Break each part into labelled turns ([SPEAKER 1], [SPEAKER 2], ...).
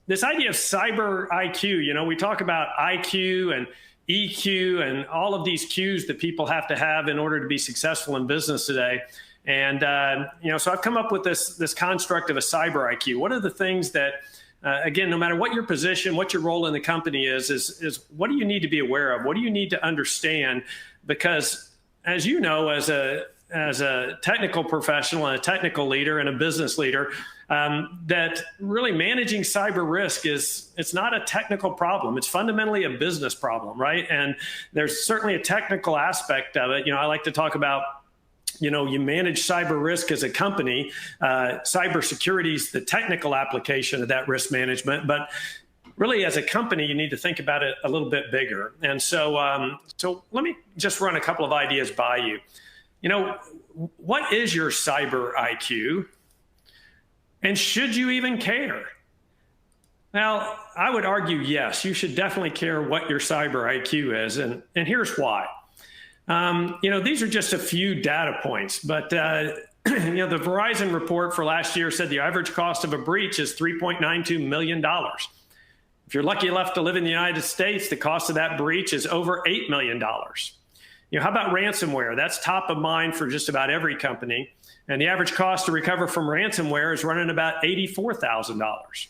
[SPEAKER 1] this idea of cyber IQ, we talk about IQ and EQ and all of these Qs that people have to have in order to be successful in business today. And, so I've come up with this construct of a cyber IQ. What are the things that, again, no matter what your position, what your role in the company is what do you need to be aware of? What do you need to understand? Because as you know, as a technical professional and a technical leader and a business leader, that really managing cyber risk it's not a technical problem. It's fundamentally a business problem, right? And there's certainly a technical aspect of it. I like to talk about, you manage cyber risk as a company. Cybersecurity is the technical application of that risk management, but really as a company, you need to think about it a little bit bigger. And so, so let me just run a couple of ideas by you. What is your cyber IQ? And should you even care? Now, I would argue, yes, you should definitely care what your cyber IQ is. And here's why. These are just a few data points, but, the Verizon report for last year said the average cost of a breach is $3.92 million. If you're lucky enough to live in the United States, the cost of that breach is over $8 million. How about ransomware? That's top of mind for just about every company. And the average cost to recover from ransomware is running about $84,000.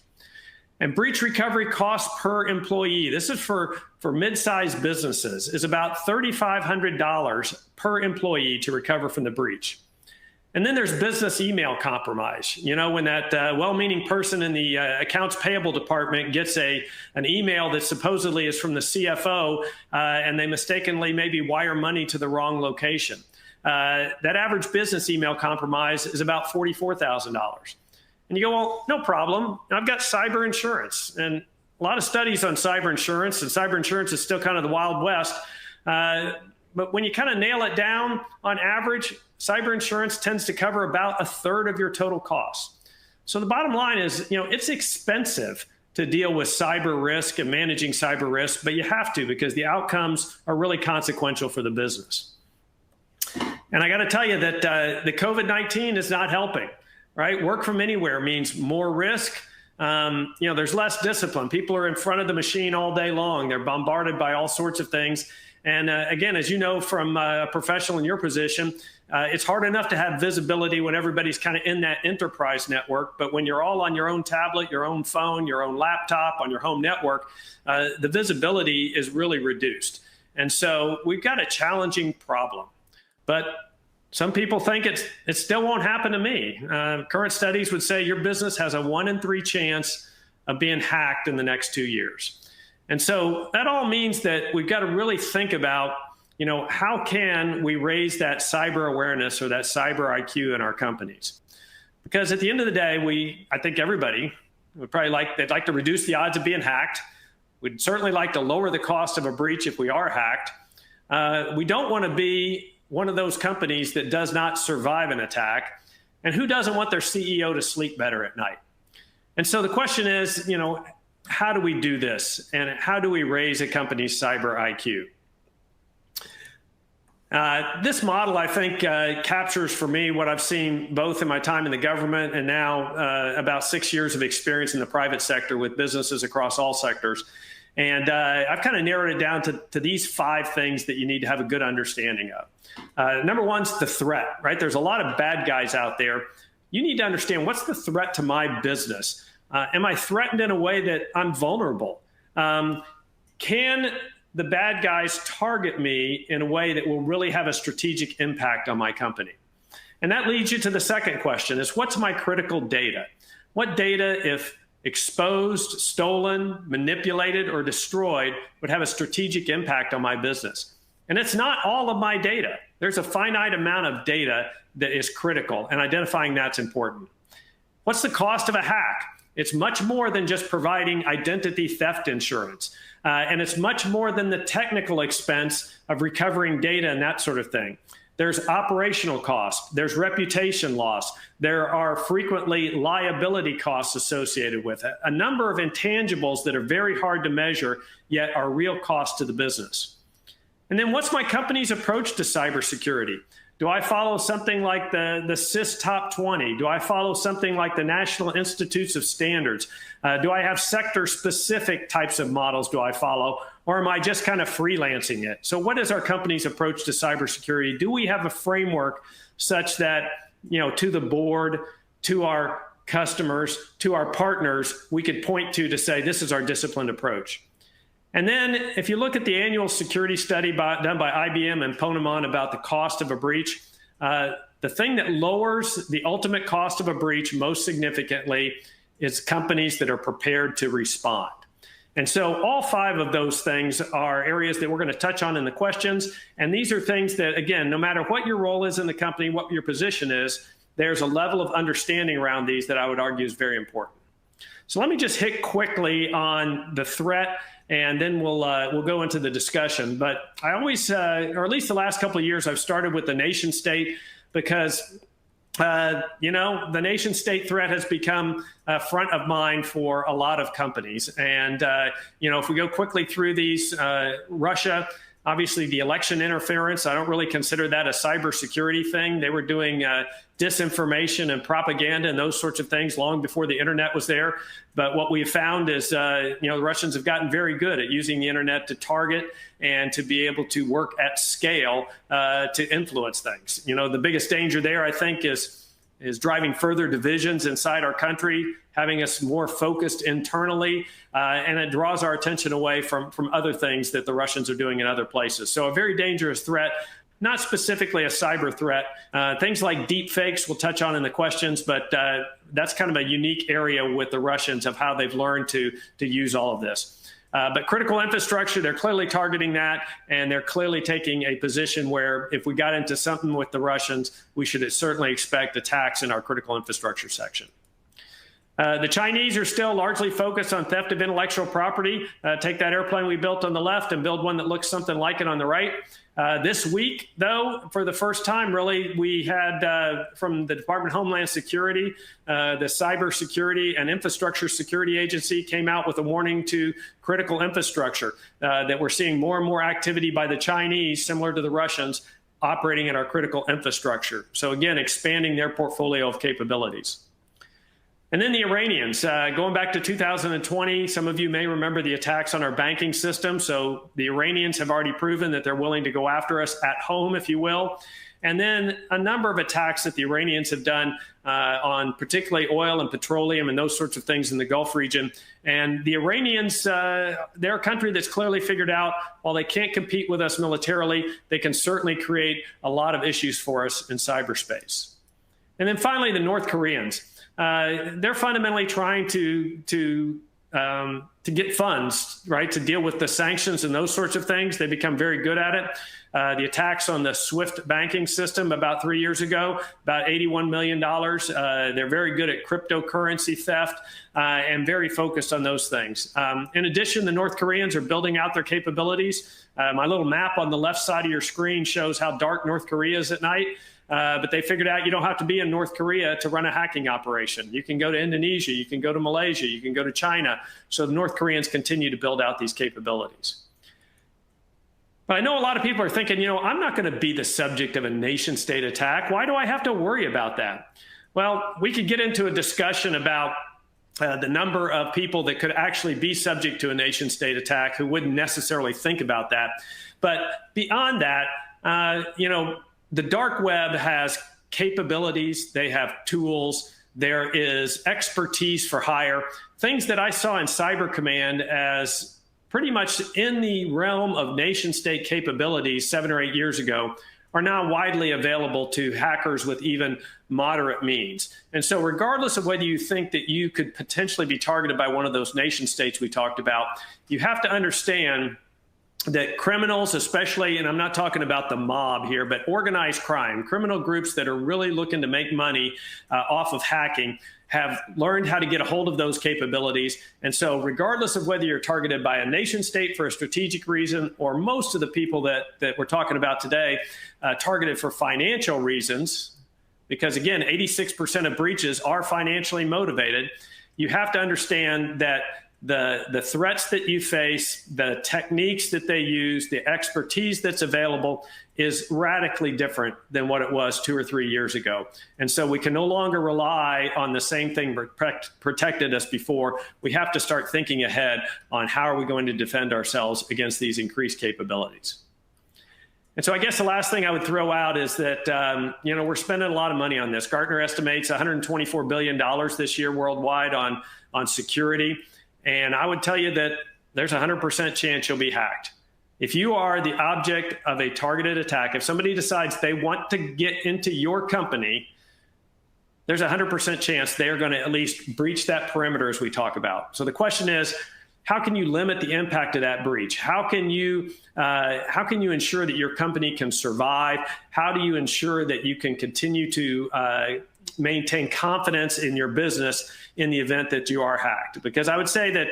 [SPEAKER 1] And breach recovery cost per employee, this is for mid-sized businesses, is about $3,500 per employee to recover from the breach. And then there's business email compromise. When that well-meaning person in the accounts payable department gets an email that supposedly is from the CFO, and they mistakenly maybe wire money to the wrong location. That average business email compromise is about $44,000. And you go, well, no problem. I've got cyber insurance. And a lot of studies on cyber insurance, and cyber insurance is still kind of the Wild West. But when you kind of nail it down, on average, cyber insurance tends to cover about 1/3 of your total costs. So the bottom line is, it's expensive to deal with cyber risk and managing cyber risk, but you have to because the outcomes are really consequential for the business. And I got to tell you that the COVID-19 is not helping, right? Work from anywhere means more risk. There's less discipline. People are in front of the machine all day long. They're bombarded by all sorts of things. And again, as you know from a professional in your position, it's hard enough to have visibility when everybody's kind of in that enterprise network. But when you're all on your own tablet, your own phone, your own laptop, on your home network, the visibility is really reduced. And so we've got a challenging problem. But some people think it still won't happen to me. Current studies would say your business has a 1 in 3 chance of being hacked in the next 2 years. And so that all means that we've got to really think about, how can we raise that cyber awareness or that cyber IQ in our companies? Because at the end of the day, I think everybody would probably they'd like to reduce the odds of being hacked. We'd certainly like to lower the cost of a breach if we are hacked. We don't want to be one of those companies that does not survive an attack. And who doesn't want their CEO to sleep better at night? And so the question is, how do we do this? And how do we raise a company's cyber IQ? This model, I think, captures for me what I've seen both in my time in the government and now about 6 years of experience in the private sector with businesses across all sectors. And I've kind of narrowed it down to these 5 things that you need to have a good understanding of. Number one's the threat, right? There's a lot of bad guys out there. You need to understand, what's the threat to my business? Am I threatened in a way that I'm vulnerable? Can the bad guys target me in a way that will really have a strategic impact on my company? And that leads you to the second question, is what's my critical data? What data, if exposed, stolen, manipulated, or destroyed, would have a strategic impact on my business? And it's not all of my data. There's a finite amount of data that is critical, and identifying that's important. What's the cost of a hack? It's much more than just providing identity theft insurance. And it's much more than the technical expense of recovering data and that sort of thing. There's operational costs, there's reputation loss, there are frequently liability costs associated with it, a number of intangibles that are very hard to measure, yet are real costs to the business. And then what's my company's approach to cybersecurity? Do I follow something like the CIS Top 20? Do I follow something like the National Institutes of Standards? Do I have sector-specific types of models do I follow? Or am I just kind of freelancing it? So what is our company's approach to cybersecurity? Do we have a framework such that, to the board, to our customers, to our partners, we could point to say, this is our disciplined approach? And then if you look at the annual security study done by IBM and Ponemon about the cost of a breach, the thing that lowers the ultimate cost of a breach most significantly is companies that are prepared to respond. And so all 5 of those things are areas that we're going to touch on in the questions. And these are things that, again, no matter what your role is in the company, what your position is, there's a level of understanding around these that I would argue is very important. So let me just hit quickly on the threat, and then we'll go into the discussion. But I always, or at least the last couple of years, I've started with the nation state because, the nation state threat has become front of mind for a lot of companies. And, if we go quickly through these, Russia, obviously the election interference, I don't really consider that a cybersecurity thing. They were doing disinformation and propaganda and those sorts of things long before the internet was there. But what we found is, the Russians have gotten very good at using the internet to target and to be able to work at scale to influence things. The biggest danger there, I think, is driving further divisions inside our country, having us more focused internally, and it draws our attention away from other things that the Russians are doing in other places. So a very dangerous threat, not specifically a cyber threat. Things like deep fakes we'll touch on in the questions, but that's kind of a unique area with the Russians of how they've learned to use all of this. But critical infrastructure, they're clearly targeting that, and they're clearly taking a position where if we got into something with the Russians, we should certainly expect attacks in our critical infrastructure section. The Chinese are still largely focused on theft of intellectual property. Take that airplane we built on the left and build one that looks something like it on the right. This week, though, for the first time, really, we had from the Department of Homeland Security, the Cybersecurity and Infrastructure Security Agency came out with a warning to critical infrastructure that we're seeing more and more activity by the Chinese, similar to the Russians, operating in our critical infrastructure. So again, expanding their portfolio of capabilities. And then the Iranians, going back to 2020, some of you may remember the attacks on our banking system. So the Iranians have already proven that they're willing to go after us at home, if you will. And then a number of attacks that the Iranians have done on particularly oil and petroleum and those sorts of things in the Gulf region. And the Iranians, they're a country that's clearly figured out, while they can't compete with us militarily, they can certainly create a lot of issues for us in cyberspace. And then finally, the North Koreans. They're fundamentally trying to get funds, right, to deal with the sanctions and those sorts of things. They become very good at it. The attacks on the SWIFT banking system about 3 years ago, about $81 million. They're very good at cryptocurrency theft and very focused on those things. In addition, the North Koreans are building out their capabilities. My little map on the left side of your screen shows how dark North Korea is at night. But they figured out you don't have to be in North Korea to run a hacking operation. You can go to Indonesia, you can go to Malaysia, you can go to China. So the North Koreans continue to build out these capabilities. But I know a lot of people are thinking, I'm not going to be the subject of a nation state attack. Why do I have to worry about that? Well, we could get into a discussion about the number of people that could actually be subject to a nation state attack who wouldn't necessarily think about that. But beyond that, the dark web has capabilities, they have tools, there is expertise for hire, things that I saw in Cyber Command as pretty much in the realm of nation state capabilities 7 or 8 years ago are now widely available to hackers with even moderate means. And so regardless of whether you think that you could potentially be targeted by one of those nation states we talked about, you have to understand that criminals, especially, and I'm not talking about the mob here, but organized crime, criminal groups that are really looking to make money off of hacking, have learned how to get a hold of those capabilities. And so regardless of whether you're targeted by a nation state for a strategic reason, or most of the people that we're talking about today targeted for financial reasons, because again, 86% of breaches are financially motivated, you have to understand that the threats that you face, the techniques that they use, the expertise that's available is radically different than what it was 2 or 3 years ago. And so we can no longer rely on the same thing protected us before. We have to start thinking ahead on how are we going to defend ourselves against these increased capabilities. And so I guess the last thing I would throw out is that, we're spending a lot of money on this. Gartner estimates $124 billion this year worldwide on security. And I would tell you that there's a 100% chance you'll be hacked. If you are the object of a targeted attack, if somebody decides they want to get into your company, there's a 100% chance they're going to at least breach that perimeter as we talk about. So the question is, how can you limit the impact of that breach? How can you ensure that your company can survive? How do you ensure that you can continue to maintain confidence in your business in the event that you are hacked? Because I would say that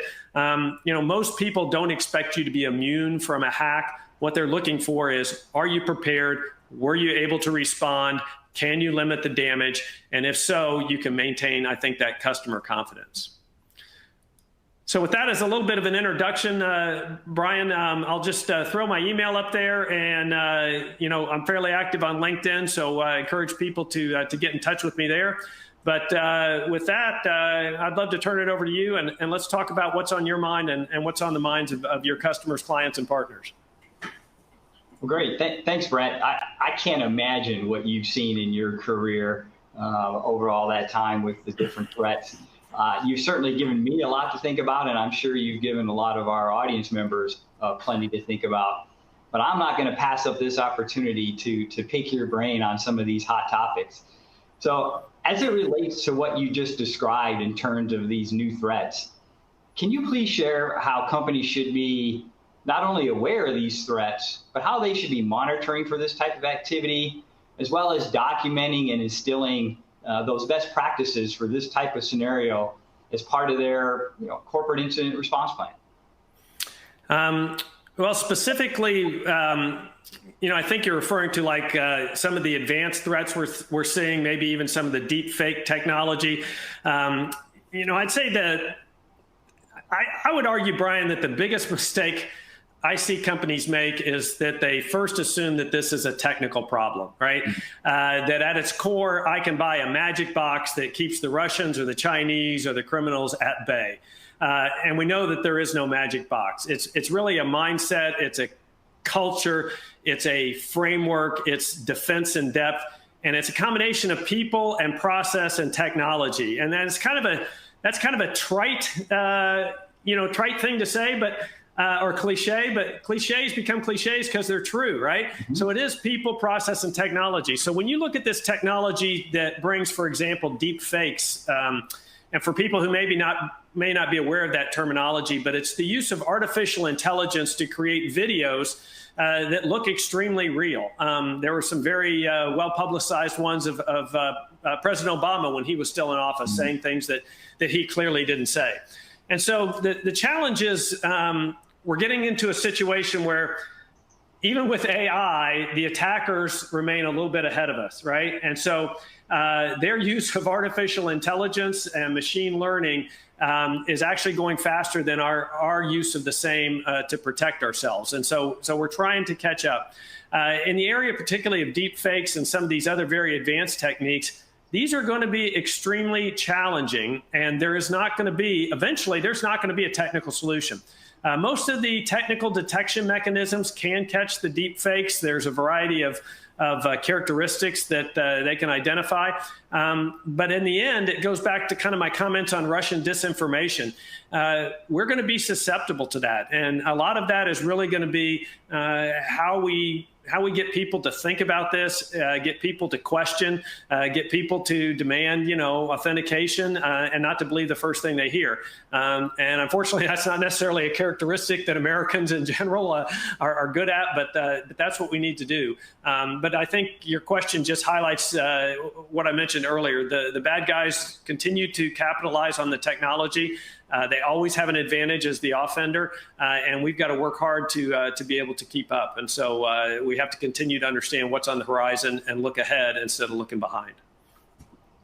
[SPEAKER 1] most people don't expect you to be immune from a hack. What they're looking for is, are you prepared? Were you able to respond? Can you limit the damage? And if so, you can maintain, I think, that customer confidence. So with that as a little bit of an introduction, Brian, I'll just throw my email up there, and I'm fairly active on LinkedIn, so I encourage people to get in touch with me there. But with that, I'd love to turn it over to you, and let's talk about what's on your mind and what's on the minds of your customers, clients, and partners.
[SPEAKER 2] Well, great. Thanks, Brent. I can't imagine what you've seen in your career over all that time with the different threats. You've certainly given me a lot to think about, and I'm sure you've given a lot of our audience members plenty to think about. But I'm not going to pass up this opportunity to pick your brain on some of these hot topics. So as it relates to what you just described in terms of these new threats, can you please share how companies should be not only aware of these threats, but how they should be monitoring for this type of activity, as well as documenting and instilling those best practices for this type of scenario as part of their corporate incident response plan?
[SPEAKER 1] Well, specifically, I think you're referring to like some of the advanced threats we're seeing, maybe even some of the deep fake technology. I'd say that I would argue, Brian, that the biggest mistake I see companies make is that they first assume that this is a technical problem, right? That at its core, I can buy a magic box that keeps the Russians or the Chinese or the criminals at bay. And we know that there is no magic box. It's really a mindset. It's a culture. It's a framework. It's defense in depth. And it's a combination of people and process and technology. And that's kind of a trite, trite thing to say, but or cliche, but cliches become cliches because they're true, right? Mm-hmm. So it is people, process, and technology. So when you look at this technology that brings, for example, deep fakes, and for people who may not be aware of that terminology, but it's the use of artificial intelligence to create videos that look extremely real. There were some very well-publicized ones of President Obama when he was still in office, mm-hmm. saying things that he clearly didn't say. And so the challenge is we're getting into a situation where even with AI, the attackers remain a little bit ahead of us, right? And so their use of artificial intelligence and machine learning is actually going faster than our use of the same to protect ourselves. And so we're trying to catch up. In the area particularly of deep fakes and some of these other very advanced techniques, these are going to be extremely challenging, and eventually there's not going to be a technical solution. Most of the technical detection mechanisms can catch the deep fakes. There's a variety of characteristics that they can identify. But in the end, it goes back to kind of my comments on Russian disinformation. We're going to be susceptible to that. And a lot of that is really going to be how we get people to think about this, get people to question, get people to demand, authentication, and not to believe the first thing they hear. And unfortunately, that's not necessarily a characteristic that Americans in general are good at, but that's what we need to do. But I think your question just highlights what I mentioned earlier. The bad guys continue to capitalize on the technology. They always have an advantage as the offender, and we've got to work hard to be able to keep up. And so we have to continue to understand what's on the horizon and look ahead instead of looking behind.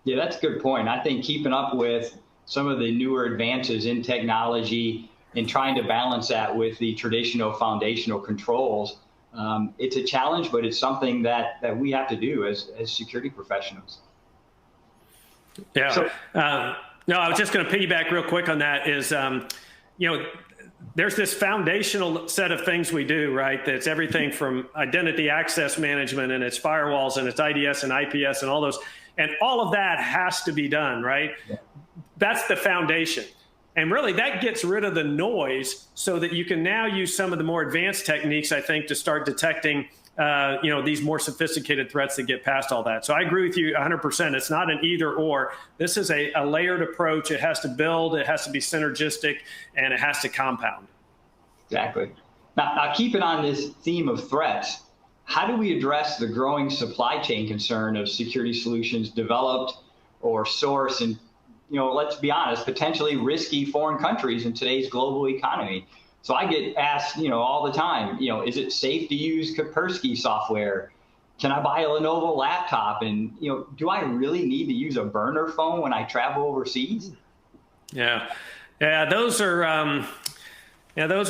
[SPEAKER 2] Yeah, that's a good point. I think keeping up with some of the newer advances in technology and trying to balance that with the traditional foundational controls It's a challenge, but it's something that we have to do as security professionals.
[SPEAKER 1] Yeah.
[SPEAKER 2] So,
[SPEAKER 1] no, I was just going to piggyback real quick on that is, there's this foundational set of things we do, right? That's everything from identity access management and its firewalls and its IDS and IPS and all those. And all of that has to be done, right? Yeah. That's the foundation. And really that gets rid of the noise so that you can now use some of the more advanced techniques, I think, to start detecting these more sophisticated threats that get past all that. So I agree with you 100%. It's not an either or. This is a layered approach. It has to build, it has to be synergistic, and it has to compound.
[SPEAKER 2] Exactly. Now keeping on this theme of threats, how do we address the growing supply chain concern of security solutions developed or sourced in, let's be honest, potentially risky foreign countries in today's global economy? So I get asked, all the time, is it safe to use Kaspersky software? Can I buy a Lenovo laptop? And, do I really need to use a burner phone when I travel overseas?
[SPEAKER 1] Yeah, those are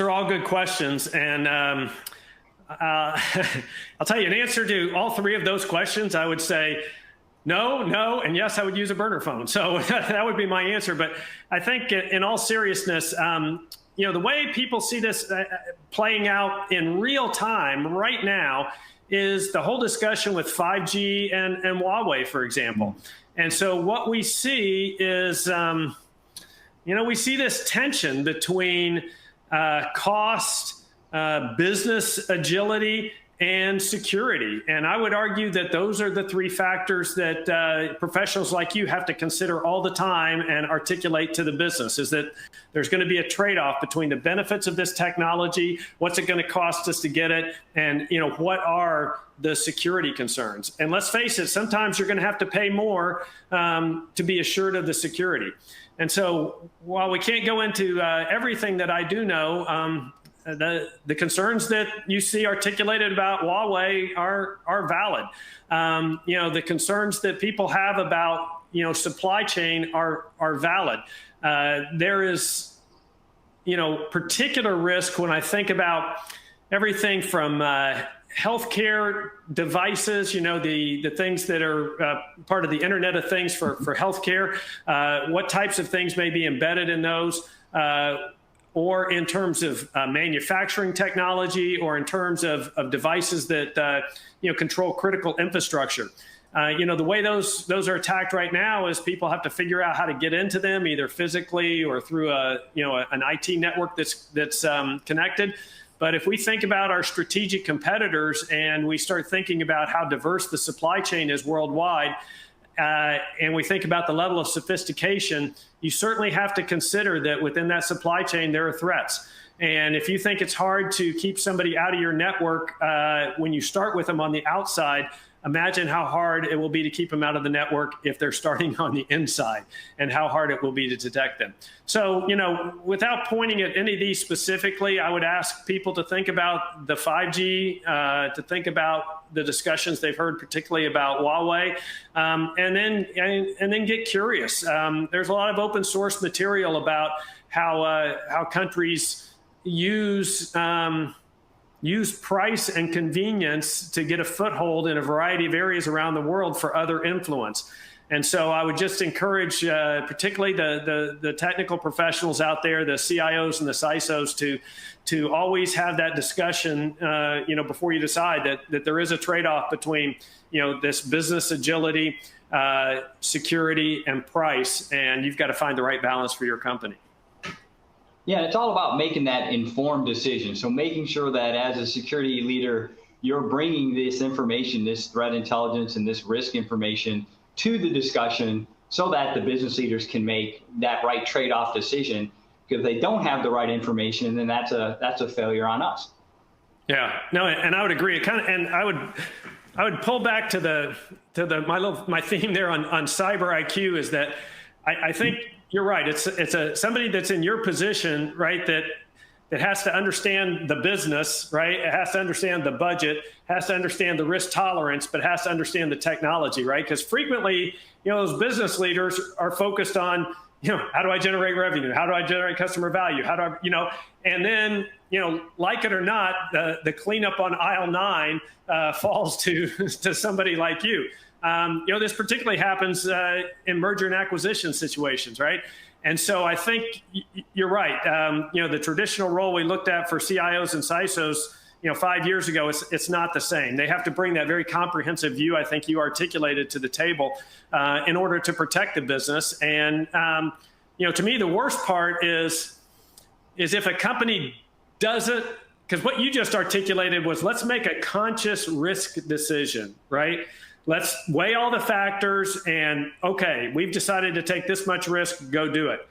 [SPEAKER 1] all good questions. And I'll tell you an answer to all three of those questions. I would say no, and yes, I would use a burner phone. So that would be my answer. But I think in all seriousness, the way people see this playing out in real time right now is the whole discussion with 5G and Huawei, for example. And so what we see is, we see this tension between cost, business agility, and security. And I would argue that those are the three factors that professionals like you have to consider all the time and articulate to the business, is that there's going to be a trade-off between the benefits of this technology, what's it going to cost us to get it, and what are the security concerns. And let's face it, sometimes you're going to have to pay more to be assured of the security. And so while we can't go into everything that I do know, the concerns that you see articulated about Huawei are valid. The concerns that people have about supply chain are valid. There is particular risk when I think about everything from healthcare devices, the things that are part of the Internet of Things for healthcare. What types of things may be embedded in those? Or in terms of manufacturing technology, or in terms of devices that control critical infrastructure. The way those are attacked right now is people have to figure out how to get into them, either physically or through an IT network that's connected. But if we think about our strategic competitors and we start thinking about how diverse the supply chain is worldwide, and we think about the level of sophistication, you certainly have to consider that within that supply chain, there are threats. And if you think it's hard to keep somebody out of your network when you start with them on the outside, imagine how hard it will be to keep them out of the network if they're starting on the inside, and how hard it will be to detect them. So, without pointing at any of these specifically, I would ask people to think about the 5G, to think about the discussions they've heard, particularly about Huawei, and then get curious. There's a lot of open source material about how countries use price and convenience to get a foothold in a variety of areas around the world for other influence. And so I would just encourage particularly the technical professionals out there, the CIOs and the CISOs, to always have that discussion before you decide that there is a trade-off between this business agility, security, and price, and you've got to find the right balance for your company.
[SPEAKER 2] Yeah, it's all about making that informed decision. So making sure that as a security leader, you're bringing this information, this threat intelligence and this risk information to the discussion so that the business leaders can make that right trade-off decision. Because if they don't have the right information, then that's a failure on us. Yeah,
[SPEAKER 1] no, and I would agree. And I would pull back to my theme there on cyber IQ, is that I think you're right. It's somebody that's in your position, right, that has to understand the business, right? It has to understand the budget, has to understand the risk tolerance, but has to understand the technology, right? Because frequently, those business leaders are focused on, how do I generate revenue? How do I generate customer value? How do I, and then, like it or not, the cleanup on aisle 9 falls to somebody like you. This particularly happens in merger and acquisition situations, right? And so I think you're right. The traditional role we looked at for CIOs and CISOs, 5 years ago, it's not the same. They have to bring that very comprehensive view, I think you articulated, to the table in order to protect the business. And, to me, the worst part is if a company doesn't, because what you just articulated was, let's make a conscious risk decision, right? Let's weigh all the factors and, okay, we've decided to take this much risk, go do it.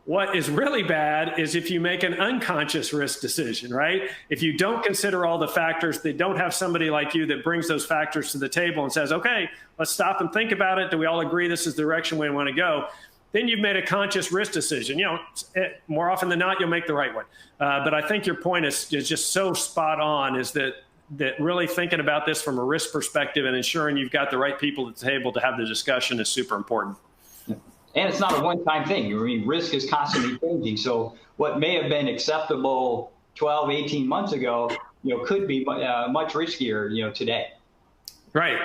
[SPEAKER 1] What is really bad is if you make an unconscious risk decision, right? If you don't consider all the factors, they don't have somebody like you that brings those factors to the table and says, okay, let's stop and think about it. Do we all agree this is the direction we want to go? Then you've made a conscious risk decision. More often than not, you'll make the right one. But I think your point is just so spot on, is that really thinking about this from a risk perspective and ensuring you've got the right people at the table to have the discussion is super important.
[SPEAKER 2] And it's not a one-time thing. I mean, risk is constantly changing. So what may have been acceptable 12, 18 months ago, could be much riskier, today.
[SPEAKER 1] Right.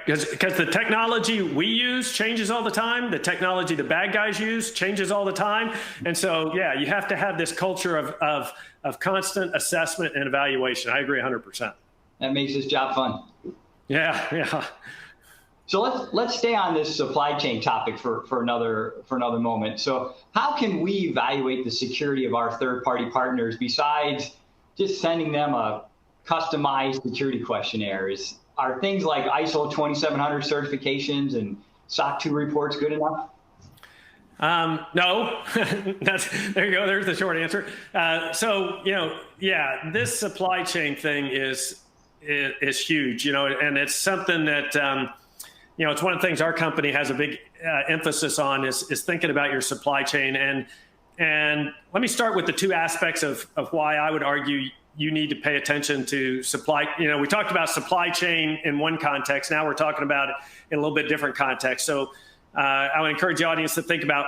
[SPEAKER 1] Because the technology we use changes all the time. The technology the bad guys use changes all the time. And so, yeah, you have to have this culture of constant assessment and evaluation. I agree 100%.
[SPEAKER 2] That makes this job fun.
[SPEAKER 1] Yeah.
[SPEAKER 2] So let's stay on this supply chain topic for another moment. So how can we evaluate the security of our third-party partners besides just sending them a customized security questionnaires? Are things like ISO 2700 certifications and SOC 2 reports good enough? No. There you go. There's the short answer. This supply chain thing is huge, and it's something that it's one of the things our company has a big emphasis on is thinking about your supply chain. And let me start with the two aspects of why I would argue you need to pay attention to supply. We talked about supply chain in one context. Now we're talking about it in a little bit different context. So I would encourage the audience to think about,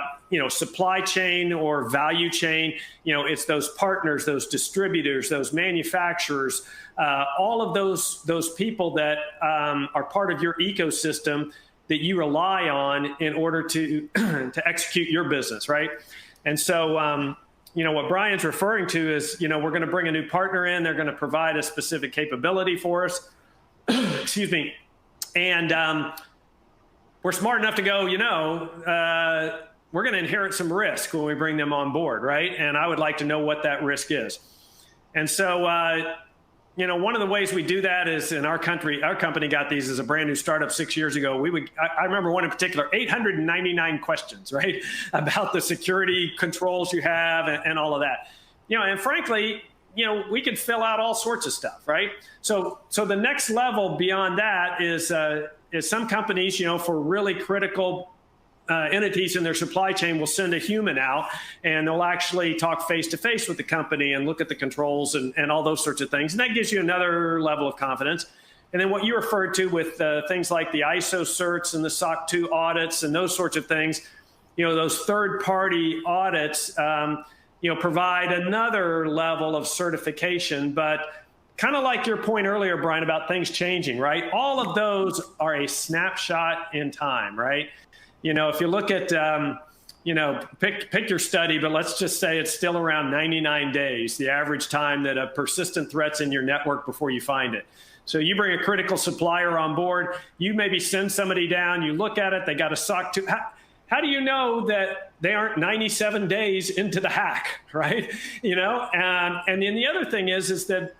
[SPEAKER 2] supply chain or value chain. It's those partners, those distributors, those manufacturers, all of those people that are part of your ecosystem that you rely on in order to to execute your business, right? And so, what Brian's referring to is, we're going to bring a new partner in. They're going to provide a specific capability for us. Excuse me. And we're smart enough to go, we're going to inherit some risk when we bring them on board, right? And I would like to know what that risk is. And so, one of the ways we do that is in our company got these as a brand new startup 6 years ago. I remember one in particular, 899 questions, right? About the security controls you have and all of that. And frankly, we could fill out all sorts of stuff, right? So the next level beyond that is some companies, for really critical entities in their supply chain will send a human out and they'll actually talk face to face with the company and look at the controls and all those sorts of things. And that gives you another level of confidence. And then what you referred to with things like the ISO certs and the SOC 2 audits and those sorts of things, those third party audits, provide another level of certification. But kind of like your point earlier, Brian, about things changing, right? All of those are a snapshot in time, right? If you look at, pick your study, but let's just say it's still around 99 days, the average time that a persistent threat's in your network before you find it. So you bring a critical supplier on board, you maybe send somebody down, you look at it, they got a SOC 2. How do you know that they aren't 97 days into the hack, right? And then the other thing is that,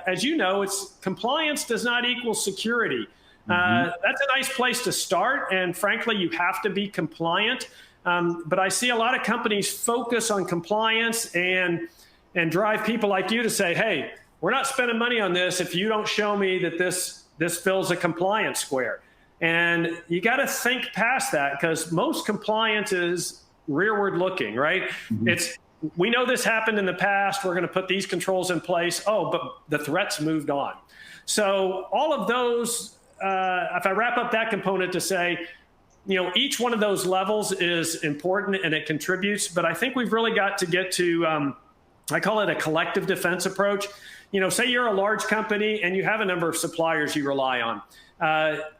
[SPEAKER 2] as you know, it's compliance does not equal security. That's a nice place to start. And frankly, you have to be compliant. But I see a lot of companies focus on compliance and drive people like you to say, hey, we're not spending money on this if you don't show me that this fills a compliance square. And you got to think past that, because most compliance is rearward looking, right? We know this happened in the past. We're going to put these controls in place. Oh, but the threats moved on. So all of those, if I wrap up that component to say,
[SPEAKER 1] each one of those levels is important and it contributes, but I think we've really got to get to, I call it a collective defense approach. Say you're a large company and you have a number of suppliers you rely on.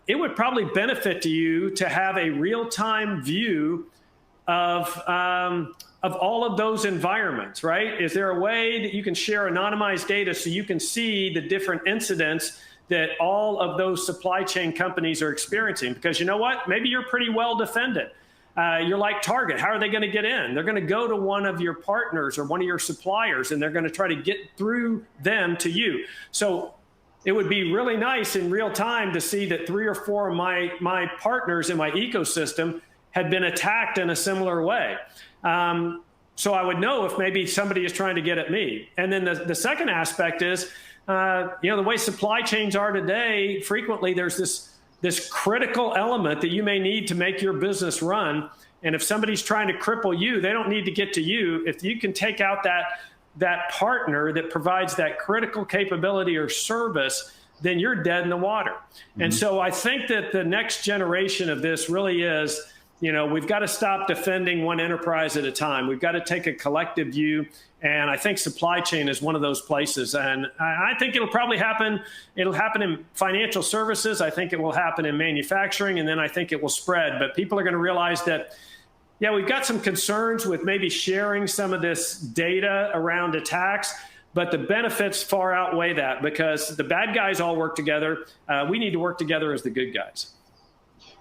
[SPEAKER 1] It would probably benefit to you to have a real-time view of all of those environments, right? Is there a way that you can share anonymized data so you can see the different incidents that all of those supply chain companies are experiencing? Because you know what? Maybe you're pretty well defended. You're like Target. How are they going to get in? They're going to go to one of your partners or one of your suppliers, and they're going to try to get through them to you. So it would be really nice in real time to see that 3 or 4 of my partners in my ecosystem had been attacked in a similar way. So I would know if maybe somebody is trying to get at me. And then the second aspect is, the way supply chains are today, frequently there's this critical element that you may need to make your business run. And if somebody's trying to cripple you, they don't need to get to you. If you can take out that partner that provides that critical capability or service, then you're dead in the water. Mm-hmm. And so I think that the next generation of this really is, we've got to stop defending one enterprise at a time. We've got to take a collective view. And I think supply chain is one of those places. And I think it'll probably happen. It'll happen in financial services. I think it will happen in manufacturing. And then I think it will spread. But people are going to realize that, yeah, we've got some concerns with maybe sharing some of this data around attacks. But the benefits far outweigh that, because the bad guys all work together. We need to work together as the good guys.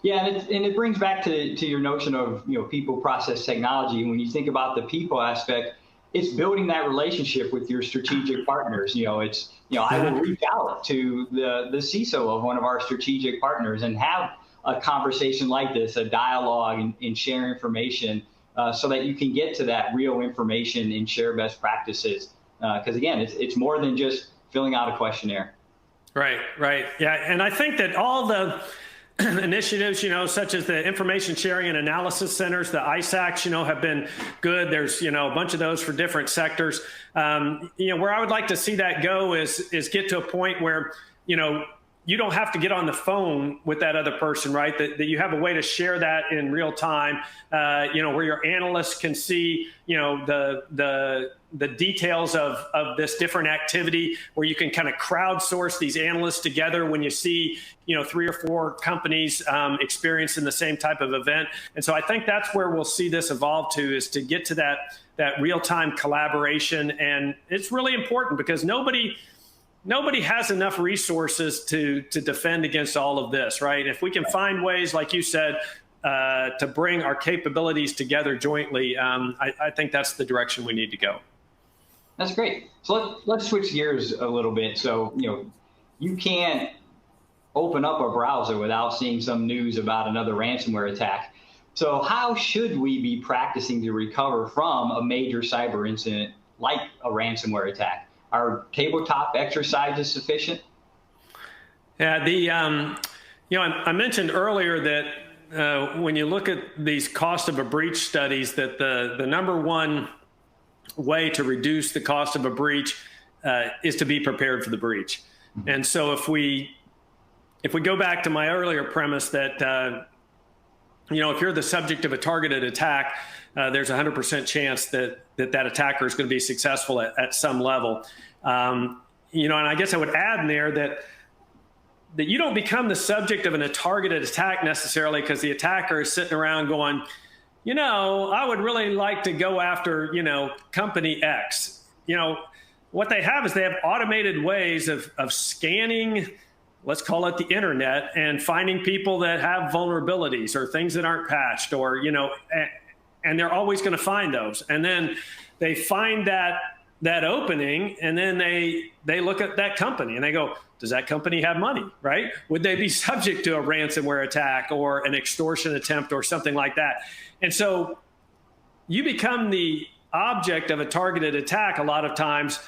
[SPEAKER 2] Yeah, and it brings back to your notion of people, process, technology. When you think about the people aspect, it's building that relationship with your strategic partners. I will reach out to the CISO of one of our strategic partners and have a conversation like this, a dialogue, and share information so that you can get to that real information and share best practices. Because again, it's more than just filling out a questionnaire.
[SPEAKER 1] Right. Yeah, and I think that all the initiatives, such as the Information Sharing and Analysis Centers, the ISACs, have been good. There's, a bunch of those for different sectors. Where I would like to see that go is get to a point where, you don't have to get on the phone with that other person, right? That you have a way to share that in real time, where your analysts can see, the details of this different activity, where you can kind of crowdsource these analysts together when you see, 3 or 4 companies experiencing the same type of event. And so I think that's where we'll see this evolve to, is to get to that real-time collaboration. And it's really important because nobody has enough resources to defend against all of this, right? If we can find ways, like you said, to bring our capabilities together jointly, I think that's the direction we need to go.
[SPEAKER 2] That's great. So let's switch gears a little bit. So, you can't open up a browser without seeing some news about another ransomware attack. So how should we be practicing to recover from a major cyber incident like a ransomware attack? Are tabletop exercises sufficient?
[SPEAKER 1] Yeah, I mentioned earlier that when you look at these cost of a breach studies, that the number one way to reduce the cost of a breach is to be prepared for the breach. Mm-hmm. And so if we go back to my earlier premise that if you're the subject of a targeted attack, there's a 100% chance that attacker is going to be successful at some level. And I guess I would add in there that you don't become the subject of a targeted attack necessarily because the attacker is sitting around going, I would really like to go after, company X. What they have is they have automated ways of scanning, let's call it the internet, and finding people that have vulnerabilities or things that aren't patched, or, and they're always going to find those. And then they find that opening, and then they look at that company and they go, does that company have money, right? Would they be subject to a ransomware attack or an extortion attempt or something like that? And so you become the object of a targeted attack a lot of times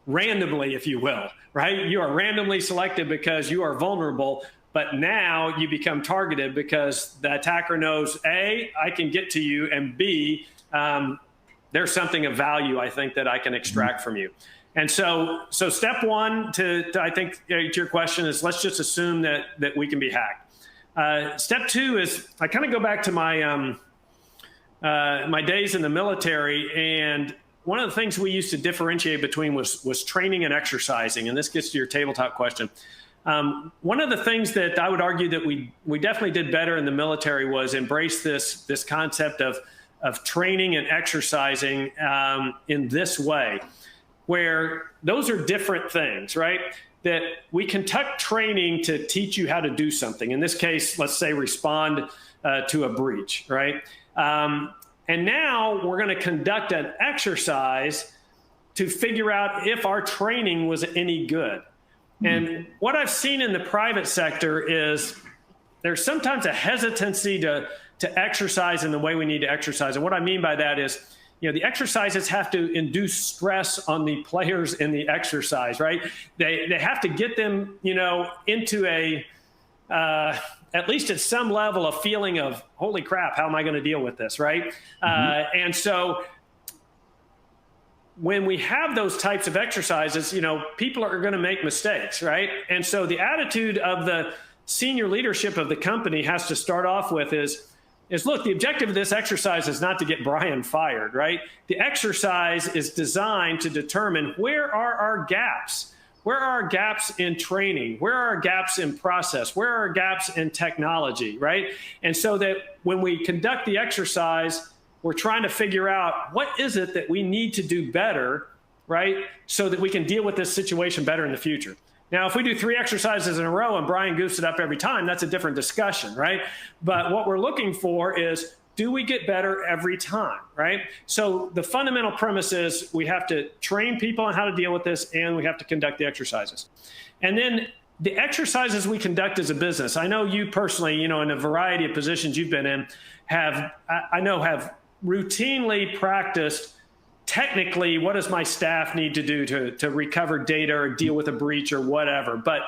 [SPEAKER 1] randomly, if you will, right? You are randomly selected because you are vulnerable, but now you become targeted because the attacker knows, A, I can get to you, and B, there's something of value, I think, that I can extract from you. And so step one to I think, to your question is, let's just assume that we can be hacked. Step two is I kind of go back to my my days in the military, and one of the things we used to differentiate between was training and exercising, and this gets to your tabletop question. One of the things that I would argue that we definitely did better in the military was embrace this concept of training and exercising in this way, where those are different things, right? That we conduct training to teach you how to do something. In this case, let's say respond to a breach, right? And now we're going to conduct an exercise to figure out if our training was any good. And what I've seen in the private sector is there's sometimes a hesitancy to exercise in the way we need to exercise. And what I mean by that is, the exercises have to induce stress on the players in the exercise, right? They have to get them, into a, at least at some level, a feeling of, holy crap, how am I going to deal with this, right? And so when we have those types of exercises, people are going to make mistakes, right? And so the attitude of the senior leadership of the company has to start off with is look, the objective of this exercise is not to get Brian fired, right? The exercise is designed to determine where are our gaps? Where are our gaps in training? Where are our gaps in process? Where are our gaps in technology, right? And so that when we conduct the exercise, we're trying to figure out what is it that we need to do better, right? So that we can deal with this situation better in the future. Now, if we do 3 exercises in a row and Brian goofs it up every time, that's a different discussion, right? But what we're looking for is, do we get better every time, right? So the fundamental premise is we have to train people on how to deal with this, and we have to conduct the exercises. And then the exercises we conduct as a business, I know you personally, in a variety of positions you've been in, have routinely practiced technically, what does my staff need to do to recover data or deal with a breach or whatever? But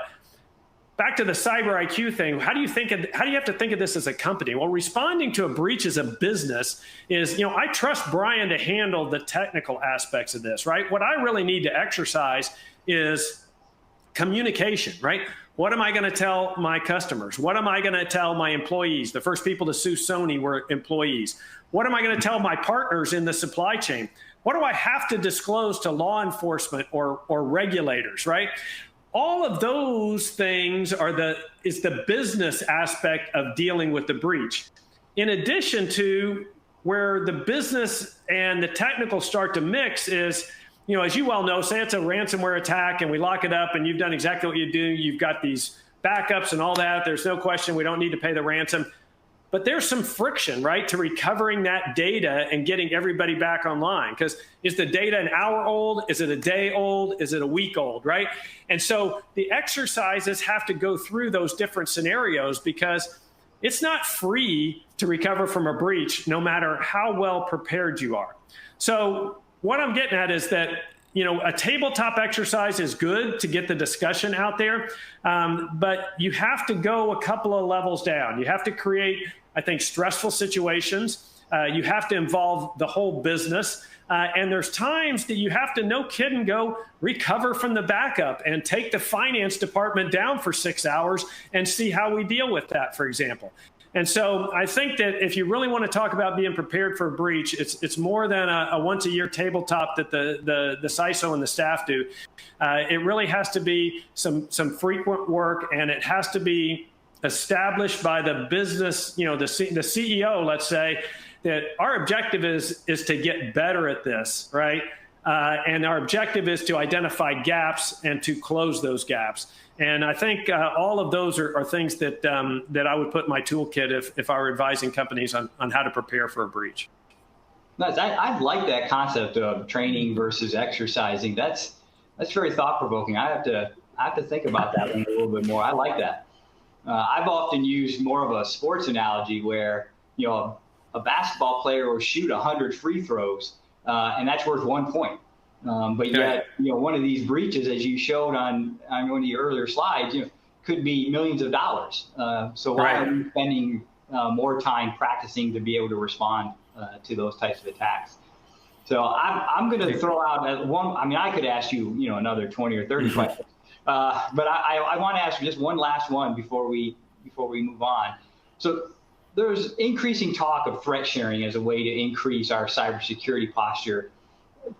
[SPEAKER 1] back to the cyber IQ thing, how do you have to think of this as a company? Well, responding to a breach as a business is, I trust Brian to handle the technical aspects of this, right? What I really need to exercise is communication, right? What am I going to tell my customers? What am I going to tell my employees? The first people to sue Sony were employees. What am I going to tell my partners in the supply chain? What do I have to disclose to law enforcement or regulators, right? All of those things is the business aspect of dealing with the breach. In addition to where the business and the technical start to mix is, as you well know, say it's a ransomware attack and we lock it up and you've done exactly what you do. You've got these backups and all that. There's no question we don't need to pay the ransom. But there's some friction, right, to recovering that data and getting everybody back online. Because is the data an hour old? Is it a day old? Is it a week old, right? And so the exercises have to go through those different scenarios, because it's not free to recover from a breach, no matter how well prepared you are. So what I'm getting at is that, a tabletop exercise is good to get the discussion out there, but you have to go a couple of levels down. You have to create, I think, stressful situations. You have to involve the whole business. And there's times that you have to, no kidding, go recover from the backup and take the finance department down for 6 hours and see how we deal with that, for example. And so I think that if you really want to talk about being prepared for a breach, it's more than a once-a-year tabletop that the CISO and the staff do. It really has to be some frequent work, and it has to be established by the business, the CEO, let's say, that our objective is to get better at this, right? And our objective is to identify gaps and to close those gaps. And I think all of those are things that I would put in my toolkit if I were advising companies on how to prepare for a breach.
[SPEAKER 2] Nice. I like that concept of training versus exercising. That's very thought-provoking. I have to think about that one a little bit more. I like that. I've often used more of a sports analogy where a basketball player will shoot 100 free throws, and that's worth 1 point. But yet, one of these breaches, as you showed on one of your earlier slides, could be millions of dollars. So why are we spending more time practicing to be able to respond to those types of attacks? So I'm going to throw out one. I mean, I could ask you, another 20 or 30 questions, but I want to ask you just one last one before we before we move on. So there's increasing talk of threat sharing as a way to increase our cybersecurity posture.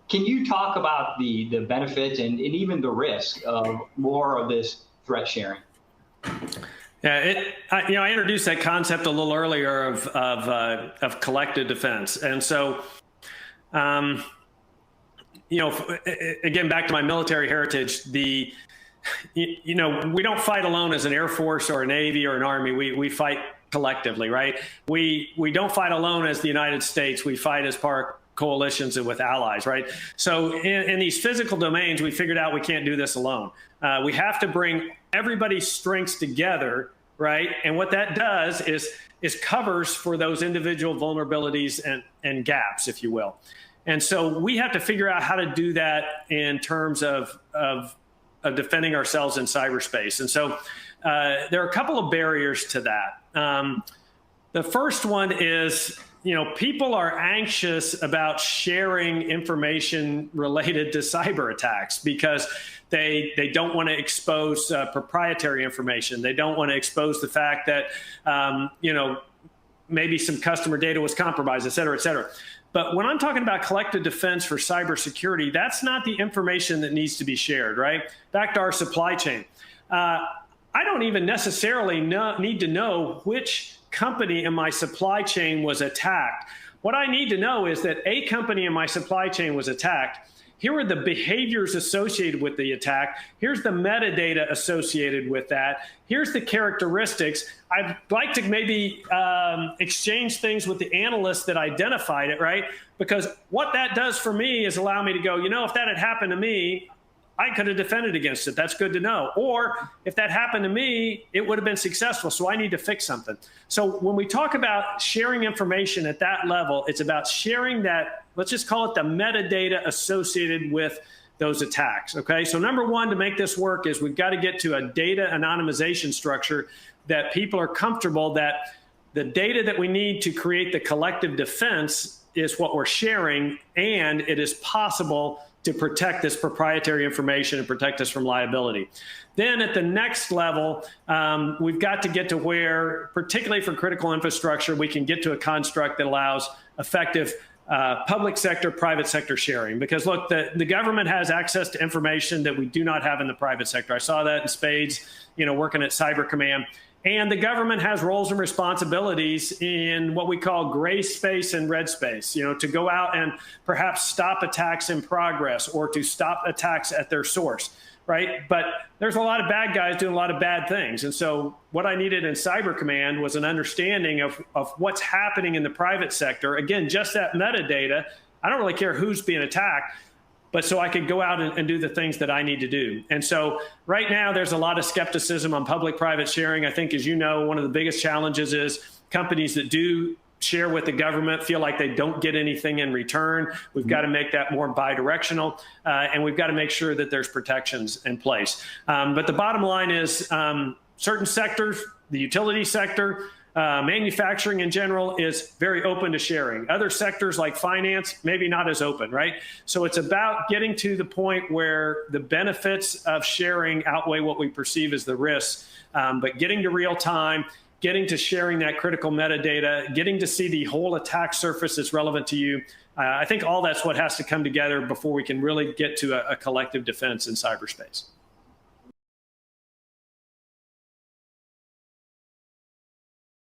[SPEAKER 2] Can you talk about the benefits and even the risk of more of this threat sharing?
[SPEAKER 1] Yeah, I introduced that concept a little earlier of collective defense, and so, again, back to my military heritage, we don't fight alone as an Air Force or a Navy or an Army. We fight collectively, right? We don't fight alone as the United States. We fight as part of coalitions and with allies, right? So in these physical domains, we figured out we can't do this alone. We have to bring everybody's strengths together, right? And what that does is covers for those individual vulnerabilities and gaps, if you will. And so we have to figure out how to do that in terms of defending ourselves in cyberspace. And so there are a couple of barriers to that. The first one is, people are anxious about sharing information related to cyber attacks because they don't want to expose proprietary information. They don't want to expose the fact that, maybe some customer data was compromised, et cetera, et cetera. But when I'm talking about collective defense for cybersecurity, that's not the information that needs to be shared, right? Back to our supply chain. I don't even necessarily need to know which company in my supply chain was attacked. What I need to know is that a company in my supply chain was attacked. Here are the behaviors associated with the attack. Here's the metadata associated with that. Here's the characteristics. I'd like to maybe exchange things with the analysts that identified it, right? Because what that does for me is allow me to go, if that had happened to me, I could have defended against it. That's good to know. Or if that happened to me, it would have been successful. So I need to fix something. So when we talk about sharing information at that level, it's about sharing that, let's just call it the metadata associated with those attacks. Okay. So number one, to make this work is we've got to get to a data anonymization structure that people are comfortable that the data that we need to create the collective defense is what we're sharing, and it is possible to protect this proprietary information and protect us from liability. Then at the next level, we've got to get to where, particularly for critical infrastructure, we can get to a construct that allows effective public sector, private sector sharing. Because look, the government has access to information that we do not have in the private sector. I saw that in spades, working at Cyber Command. And the government has roles and responsibilities in what we call gray space and red space, to go out and perhaps stop attacks in progress or to stop attacks at their source, right? But there's a lot of bad guys doing a lot of bad things. And so what I needed in Cyber Command was an understanding of what's happening in the private sector. Again, just that metadata. I don't really care who's being attacked, but so I could go out and do the things that I need to do. And so right now there's a lot of skepticism on public-private sharing. I think, as you know, one of the biggest challenges is companies that do share with the government feel like they don't get anything in return. We've got to make that more bidirectional, and we've got to make sure that there's protections in place. But the bottom line is certain sectors, the utility sector, manufacturing in general, is very open to sharing. Other sectors like finance, maybe not as open, right? So it's about getting to the point where the benefits of sharing outweigh what we perceive as the risks, but getting to real time, getting to sharing that critical metadata, getting to see the whole attack surface that's relevant to you. I think all that's what has to come together before we can really get to a collective defense in cyberspace.